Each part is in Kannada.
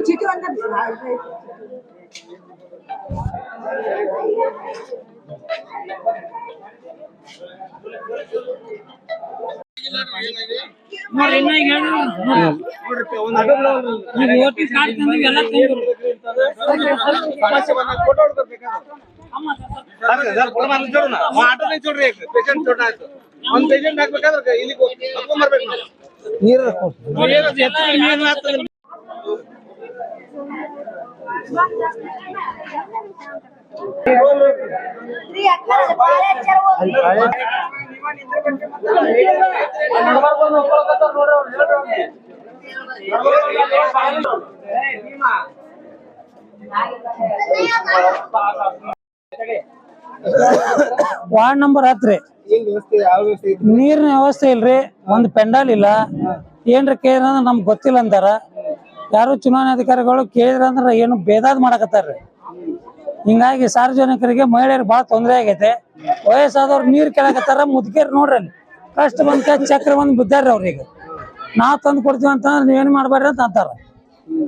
चीटी ವಾರ್ಡ್ ನಂಬರ್ 10 ರೀ. ನೀರಿನ ವ್ಯವಸ್ಥೆ ಇಲ್ರಿ, ಒಂದ್ ಪೆಂಡಾಲ್ ಇಲ್ಲ. ಏನ್ರ ಕೇಳಿದ್ರ ನಮ್ಗೆ ಗೊತ್ತಿಲ್ಲ ಅಂತಾರ. ಯಾರು ಚುನಾವಣಾಧಿಕಾರಿಗಳು ಕೇಳಿದ್ರ ಅಂದ್ರ ಏನು ಬೇದಾದ್ ಮಾಡಕತ್ತಾರ್ರಿ. ಹಿಂಗಾಗಿ ಸಾರ್ವಜನಿಕರಿಗೆ ಮಹಿಳೆಯರಿಗೆ ಬಹಳ ತೊಂದರೆ ಆಗೈತೆ. ವಯಸ್ಸಾದವ್ರು ನೀರ್ ಕೇಳಕತ್ತಾರ, ಮುದ್ಕೇರ್ ನೋಡ್ರಿ ಅಲ್ಲಿ ಕಷ್ಟ ಬಂದ ಚಕ್ರ ಬಂದ್ ಬಿದ್ದಾರ್ರಿ ಅವ್ರಿಗೆ. ನಾವ್ ತಂದು ಕೊಡ್ತೀವಿ ಅಂತಂದ್ರೆ ನೀವೇನ್ ಮಾಡ್ಬೇಡ್ರಿ ಅಂತ ಅಂತಾರ.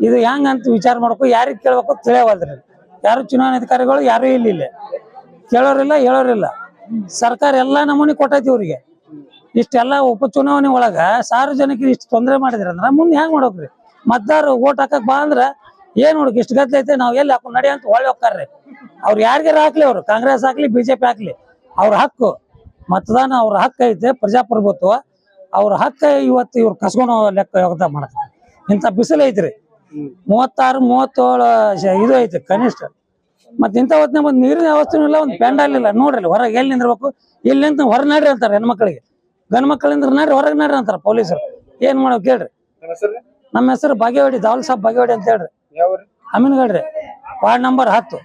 ಇದು ಹೆಂಗ ಅಂತ ವಿಚಾರ ಮಾಡ್ಕೊ, ಯಾರಿಗ್ ಕೇಳ್ಬೇಕು ತಿಳಿಯವಲ್ರಿ. ಯಾರು ಚುನಾವಣಾಧಿಕಾರಿಗಳು ಯಾರು ಇಲ್ಲ, ಕೇಳೋರಿಲ್ಲ ಹೇಳೋರಿಲ್ಲ. ಸರ್ಕಾರ ಎಲ್ಲಾ ನಮೂನಿ ಕೊಟ್ಟೈತಿ ಇವ್ರಿಗೆ. ಇಷ್ಟೆಲ್ಲಾ ಉಪಚುನಾವಣೆ ಒಳಗ ಸಾರ್ವಜನಿಕರು ಇಷ್ಟು ತೊಂದರೆ ಮಾಡಿದ್ರಿ ಅಂದ್ರ ಮುಂದೆ ಹೆಂಗ್ ಮಾಡ್ಬೇಕ್ರಿ? ಮತದಾರರು ಓಟ್ ಹಾಕಕ್ ಬಾ ಅಂದ್ರ ಏನ್ ನೋಡಕ್ ಇಷ್ಟು ಗದ್ಲ ಐತೆ, ನಾವ್ ಎಲ್ಲಿ ಹಾಕೊಂಡ್ ನಡಿ ಅಂತ ಹೊಳ್ಳಿ ಹೋಗ್ತಾರ್ರಿ. ಅವ್ರು ಯಾರಿಗಾರ ಹಾಕ್ಲಿ, ಅವ್ರು ಕಾಂಗ್ರೆಸ್ ಹಾಕ್ಲಿ ಬಿಜೆಪಿ ಹಾಕ್ಲಿ, ಅವ್ರ ಹಕ್ಕು ಮತದಾನ, ಅವ್ರ ಹಕ್ಕ ಐತೆ. ಪ್ರಜಾಪ್ರಭುತ್ವ ಅವ್ರ ಹಕ್ಕ ಇವತ್ತು ಇವ್ರು ಕಸ್ಕೊಂಡು ಲೆಕ್ಕ ಯೋಗದಾನ ಮಾಡಕ್. ಇಂಥ ಬಿಸಿಲು ಐತ್ರಿ, 36-37 ಇದು ಐತಿ ಕನಿಷ್ಠ. ಮತ್ ಇಂಥ ಹೊತ್ತಿನ ಒಂದ್ ನೀರಿನ ವ್ಯವಸ್ಥೆ ಇಲ್ಲ, ಒಂದ್ ಪೆಂಡಾಲ್ ಇಲ್ಲ. ನೋಡ್ರಿ ಹೊರಗೆ ಎಲ್ಲಿ ನಿಂದಿರ್ಬೇಕು, ಇಲ್ಲಿ ನಿಂತ ಹೊರ ನಡ್ರಿ ಅಂತಾರ ಹೆಣ್ಮಕ್ಳಿಗೆ. ಗಂಡ್ ಮಕ್ಳಿಂದ್ರ ನಡ್ರಿ, ಹೊರಗೆ ನಡ್ರಿ ಅಂತಾರ ಪೊಲೀಸರು. ಏನ್ ಮಾಡ್ಬೇಕು ಹೇಳ್ರಿ? ನಮ್ಮ ಹೆಸರು ಬಾಗೇವಾಡಿ, ದಾವಲ್ ಸಾಬ್ ಬಾಗೇವಾಡಿ ಅಂತ ಹೇಳ್ರಿ. ಅಮೀನ್ಗಡ್ರಿ, ವಾರ್ಡ್ ನಂಬರ್ 10.